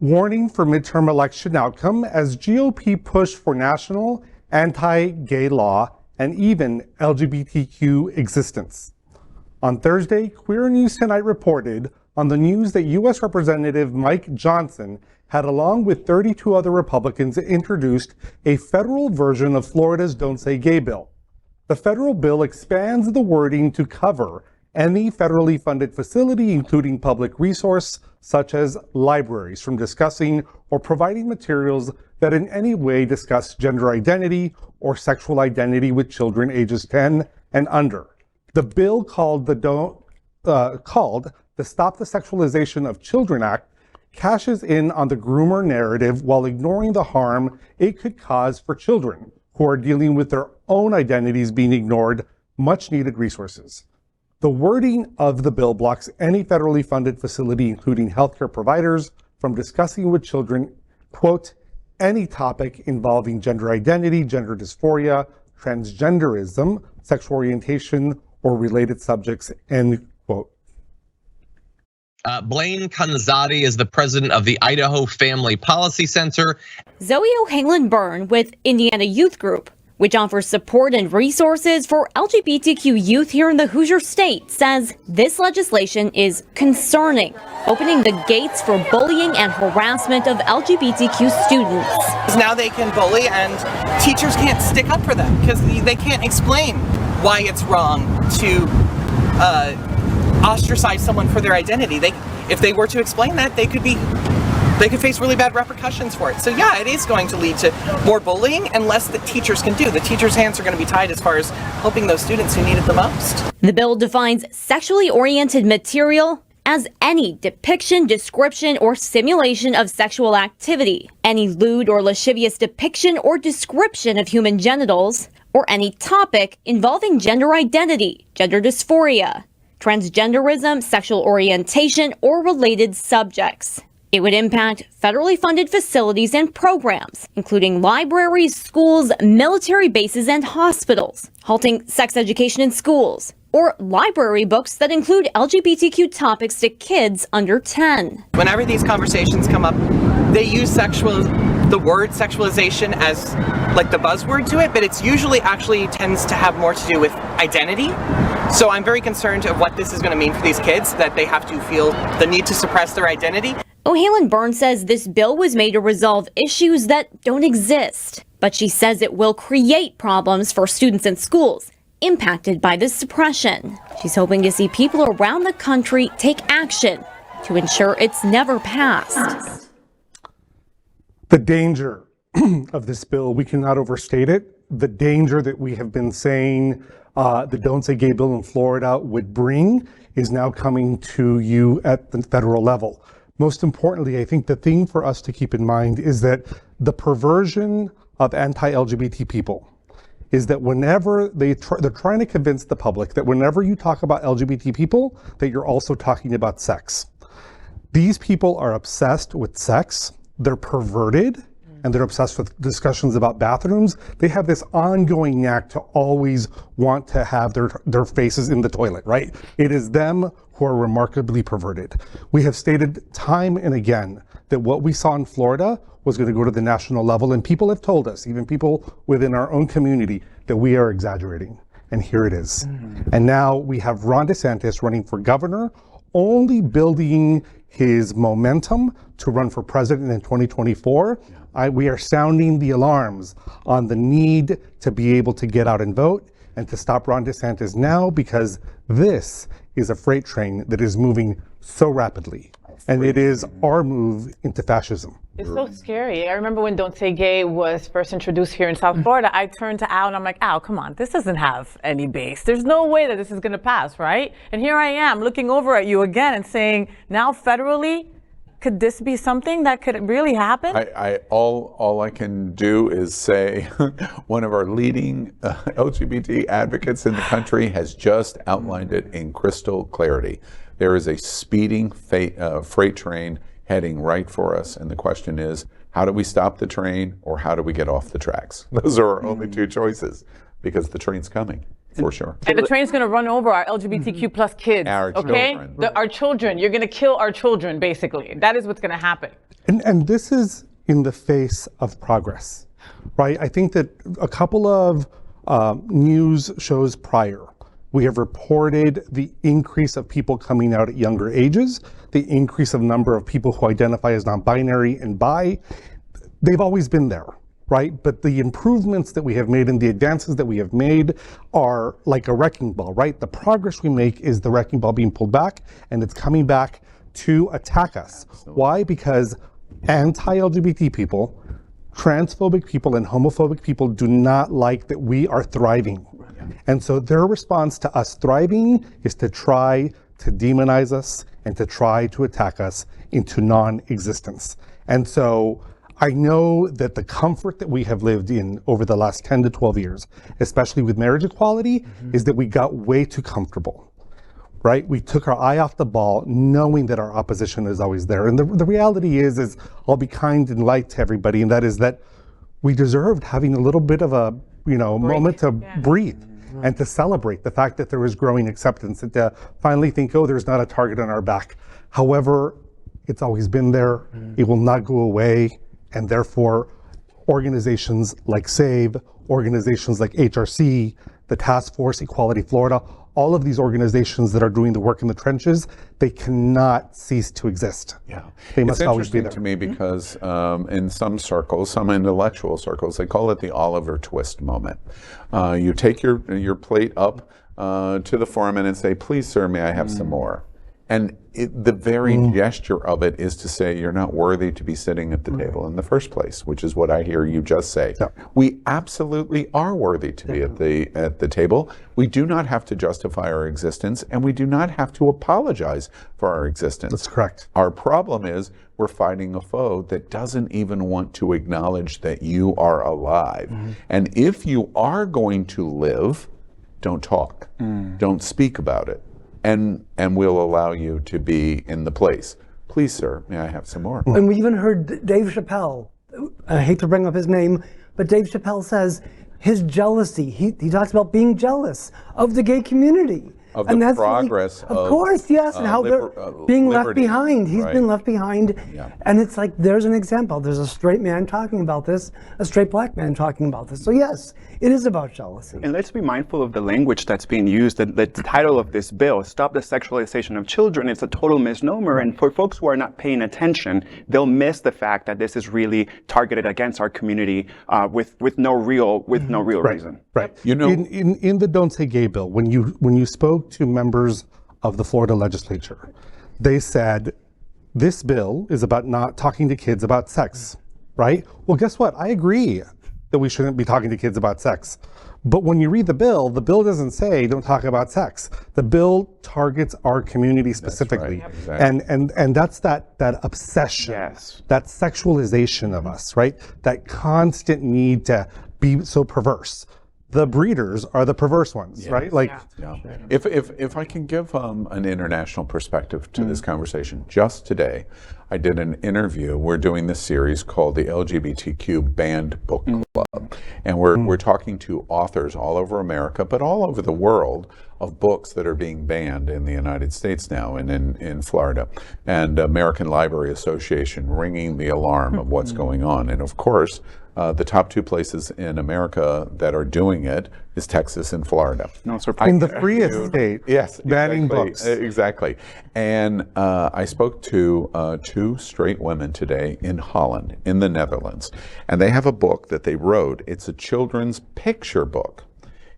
Warning for midterm election outcome as GOP push for national anti-gay law and even LGBTQ existence. On Thursday, Queer News Tonight reported on the news that U.S. Representative Mike Johnson had, along with 32 other Republicans, introduced a federal version of Florida's Don't Say Gay bill. The federal bill expands the wording to cover any federally funded facility, including public resource, such as libraries, from discussing or providing materials that in any way discuss gender identity or sexual identity with children ages 10 and under. The bill called the Stop the Sexualization of Children Act cashes in on the groomer narrative while ignoring the harm it could cause for children who are dealing with their own identities being ignored much needed resources. The wording of the bill blocks any federally funded facility, including healthcare providers, from discussing with children, quote, any topic involving gender identity, gender dysphoria, transgenderism, sexual orientation, or related subjects, end quote. Blaine Kanzati is the president of the Idaho Family Policy Center. Zoe O'Hanlon-Byrne with Indiana Youth Group, which offers support and resources for LGBTQ youth here in the Hoosier State, says this legislation is concerning, opening the gates for bullying and harassment of LGBTQ students. Now they can bully and teachers can't stick up for them because they can't explain why it's wrong to ostracize someone for their identity. If they were to explain that, they could face really bad repercussions for it. So yeah, it is going to lead to more bullying and less that teachers can do. The teachers' hands are going to be tied as far as helping those students who need it the most. The bill defines sexually oriented material as any depiction, description, or simulation of sexual activity, any lewd or lascivious depiction or description of human genitals, or any topic involving gender identity, gender dysphoria, transgenderism, sexual orientation, or related subjects. It would impact federally funded facilities and programs, including libraries, schools, military bases, and hospitals, halting sex education in schools, or library books that include LGBTQ topics to kids under 10. Whenever these conversations come up, they use the word sexualization as like the buzzword to it, but it's usually actually tends to have more to do with identity. So I'm very concerned of what this is going to mean for these kids, that they have to feel the need to suppress their identity. O'Hanlon-Byrne says this bill was made to resolve issues that don't exist, but she says it will create problems for students in schools impacted by this suppression. She's hoping to see people around the country take action to ensure it's never passed. The danger of this bill, we cannot overstate it. The danger that we have been saying the Don't Say Gay bill in Florida would bring is now coming to you at the federal level. Most importantly, I think the thing for us to keep in mind is that the perversion of anti-LGBT people is that whenever they're trying to convince the public that whenever you talk about LGBT people, that you're also talking about sex. These people are obsessed with sex, they're perverted, and they're obsessed with discussions about bathrooms. They have this ongoing knack to always want to have their faces in the toilet, right? It is them who are remarkably perverted. We have stated time and again that what we saw in Florida was going to go to the national level, and people have told us, even people within our own community, that we are exaggerating. And here it is. And now we have Ron DeSantis running for governor, only building his momentum to run for president in 2024. We are sounding the alarms on the need to be able to get out and vote and to stop Ron DeSantis now, because this is a freight train that is moving so rapidly. And it is our move into fascism. It's so scary. I remember when Don't Say Gay was first introduced here in South Florida, I turned to Al and I'm like, Al, come on, this doesn't have any base. There's no way that this is going to pass, right? And here I am looking over at you again and saying, now federally, could this be something that could really happen? All I can do is say one of our leading LGBT advocates in the country has just outlined it in crystal clarity. There is a speeding freight train heading right for us, and the question is, how do we stop the train, or how do we get off the tracks? Those are our only two choices, because the train's coming. for sure. And the train's going to run over our LGBTQ plus kids. Our okay? children. Our children. You're going to kill our children, basically. That is what's going to happen. And this is in the face of progress, right? I think that a couple of news shows prior, we have reported the increase of people coming out at younger ages, the increase of number of people who identify as non-binary and bi. They've always been there, right? But the improvements that we have made and the advances that we have made are like a wrecking ball, right? The progress we make is the wrecking ball being pulled back, and it's coming back to attack us. Why? Because anti-LGBT people, transphobic people, and homophobic people do not like that we are thriving. And so their response to us thriving is to try to demonize us and to try to attack us into non-existence. And so I know that the comfort that we have lived in over the last 10 to 12 years, especially with marriage equality, is that we got way too comfortable, right? We took our eye off the ball knowing that our opposition is always there. And the reality is I'll be kind and light to everybody, and that is that we deserved having a little bit of a, moment to breathe and to celebrate the fact that there was growing acceptance and to finally think, oh, there's not a target on our back. However, it's always been there. It will not go away. And therefore, organizations like SAVE, organizations like HRC, the Task Force Equality Florida, all of these organizations that are doing the work in the trenches, they cannot cease to exist. Yeah, they must always be there. It's interesting to me because in some circles, some intellectual circles, they call it the Oliver Twist moment. You take your plate up to the foreman and say, "Please, sir, may I have some more?" And the very gesture of it is to say you're not worthy to be sitting at the table in the first place, which is what I hear you just say. Yeah. We absolutely are worthy to be at the table. We do not have to justify our existence, and we do not have to apologize for our existence. That's correct. Our problem is we're fighting a foe that doesn't even want to acknowledge that you are alive. And if you are going to live, don't talk, don't speak about it. And we'll allow you to be in the place. Please, sir, may I have some more? And we even heard Dave Chappelle, I hate to bring up his name, but Dave Chappelle says his jealousy, he talks about being jealous of the gay community. Of the progress of course, yes, and how they're being left behind. He's been left behind. Yeah. And it's like, there's an example. There's a straight man talking about this, a straight black man talking about this. So yes, it is about jealousy. And let's be mindful of the language that's being used. The title of this bill, Stop the Sexualization of Children, it's a total misnomer. And for folks who are not paying attention, they'll miss the fact that this is really targeted against our community with no real reason. Right. In the Don't Say Gay bill, when you spoke to members of the Florida legislature, they said this bill is about not talking to kids about sex, right? Well, guess what? I agree that we shouldn't be talking to kids about sex. But when you read the bill doesn't say don't talk about sex. The bill targets our community specifically. That's right. Exactly. And that's that obsession, that sexualization of us, right? That constant need to be so perverse. The breeders are the perverse ones, right? Like, If I can give an international perspective to this conversation, just today, I did an interview. We're doing this series called the LGBTQ Banned Book Club, and we're talking to authors all over America, but all over the world, of books that are being banned in the United States now and in Florida, and American Library Association ringing the alarm of what's going on, and of course. The top two places in America that are doing it is Texas and Florida. No surprise. In the freest state, yes, banning exactly, books. Exactly. And I spoke to two straight women today in Holland, in the Netherlands, and they have a book that they wrote. It's a children's picture book.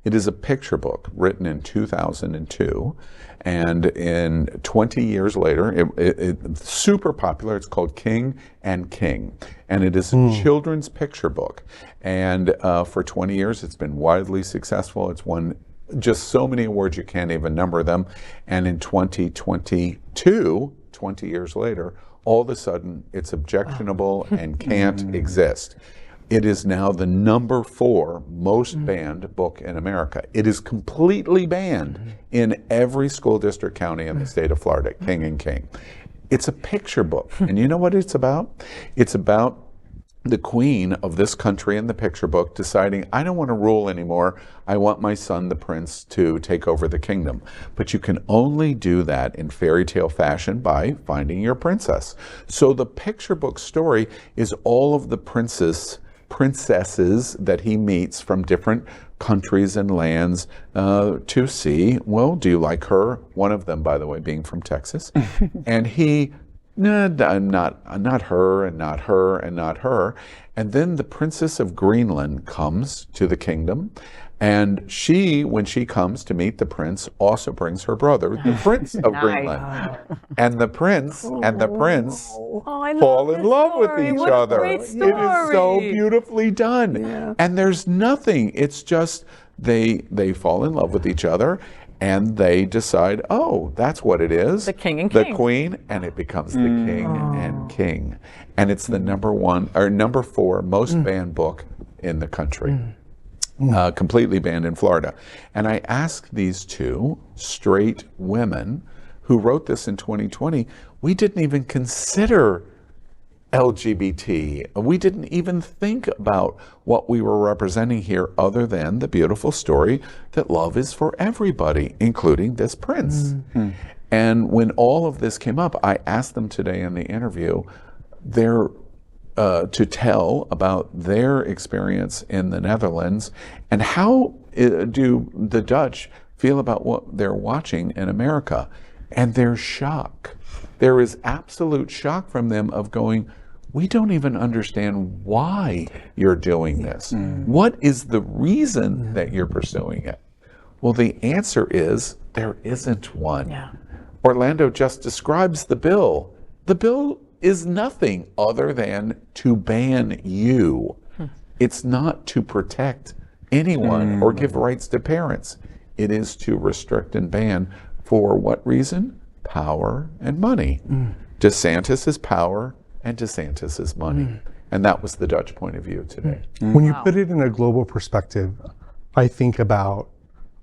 It is a picture book written in 2002, and in 20 years later, it's super popular. It's called King and King, and it is a children's picture book. And for 20 years, it's been widely successful. It's won just so many awards you can't even number them. And in 2022, 20 years later, all of a sudden, it's objectionable and can't exist. It is now the #4 most banned book in America. It is completely banned in every school district county in the state of Florida, King and King. It's a picture book. And you know what it's about? It's about the queen of this country in the picture book deciding, I don't want to rule anymore. I want my son, the prince, to take over the kingdom. But you can only do that in fairy tale fashion by finding your princess. So the picture book story is all of the princesses that he meets from different countries and lands to see, well, do you like her? One of them, by the way, being from Texas. And he, no, not her, and not her, and not her. And then the Princess of Greenland comes to the kingdom. And she, when she comes to meet the prince, also brings her brother, the Prince of Greenland. And the prince fall in love with each other. It is so beautifully done. Yeah. And there's nothing. It's just they fall in love with each other. And they decide, oh, that's what it is. The king and the king. Queen, and it becomes the king and king. And it's the number 4 most banned book in the country. Completely banned in Florida. And I asked these 2 straight women who wrote this in 2020, we didn't even consider LGBT. We didn't even think about what we were representing here other than the beautiful story that love is for everybody, including this prince. And when all of this came up, I asked them today in the interview to tell about their experience in the Netherlands and how do the Dutch feel about what they're watching in America. And there's shock. There is absolute shock from them of going, we don't even understand why you're doing this. What is the reason that you're pursuing it? Well, the answer is there isn't one. Yeah. Orlando just describes the bill. The bill is nothing other than to ban you. It's not to protect anyone or give rights to parents. It is to restrict and ban for what reason? Power and money. DeSantis is power and DeSantis is money. And that was the Dutch point of view today. When you put it in a global perspective, I think about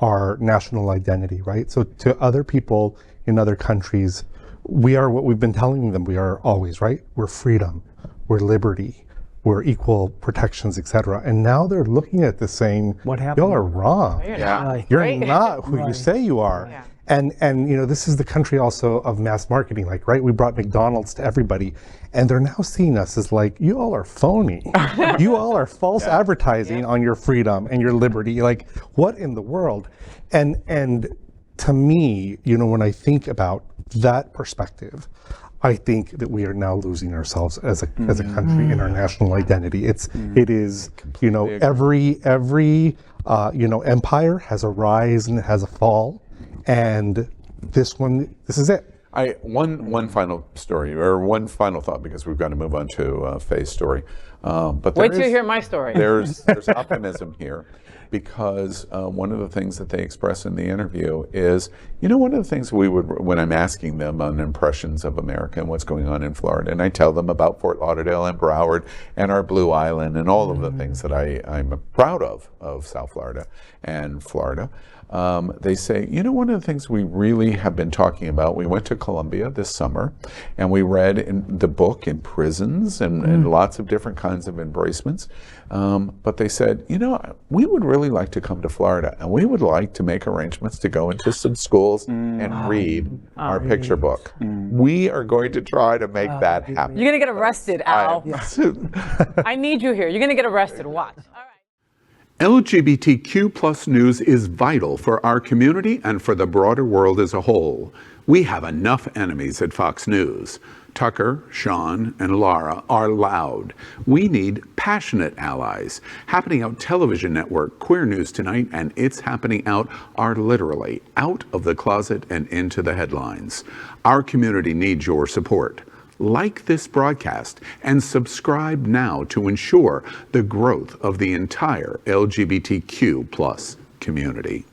our national identity, right? So to other people in other countries, we are what we've been telling them we are always, right? We're freedom, we're liberty, we're equal protections, etc. And now they're looking at this saying, what happened? Y'all are wrong. You're not who you say you are. Yeah. And you know, this is the country also of mass marketing, like, right? We brought McDonald's to everybody, and they're now seeing us as like, you all are phony. You all are false advertising on your freedom and your liberty. Like, what in the world? And to me, you know, when I think about that perspective, I think that we are now losing ourselves as a country in our national identity. It is, you know, every you know, empire has a rise and it has a fall. And this is it. One final story, or one final thought, because we've got to move on to Faye's story. But wait till you hear my story. There's optimism here, because one of the things that they express in the interview is, you know, one of the things when I'm asking them on impressions of America and what's going on in Florida, and I tell them about Fort Lauderdale and Broward and our Blue Island and all of the things that I'm proud of South Florida and Florida. They say, you know, one of the things we really have been talking about, we went to Columbia this summer and we read in the book in prisons and lots of different kinds of embracements. But they said, you know, we would really like to come to Florida and we would like to make arrangements to go into some schools and read our picture book. We are going to try to make that happen. You're going to get arrested, Al. I need you here. You're going to get arrested. Watch. All right. LGBTQ plus news is vital for our community and for the broader world as a whole. We have enough enemies at Fox News. Tucker, Sean, and Lara are loud. We need passionate allies. Happening Out Television Network, Queer News Tonight, and It's Happening Out are literally out of the closet and into the headlines. Our community needs your support. Like this broadcast and subscribe now to ensure the growth of the entire LGBTQ plus community.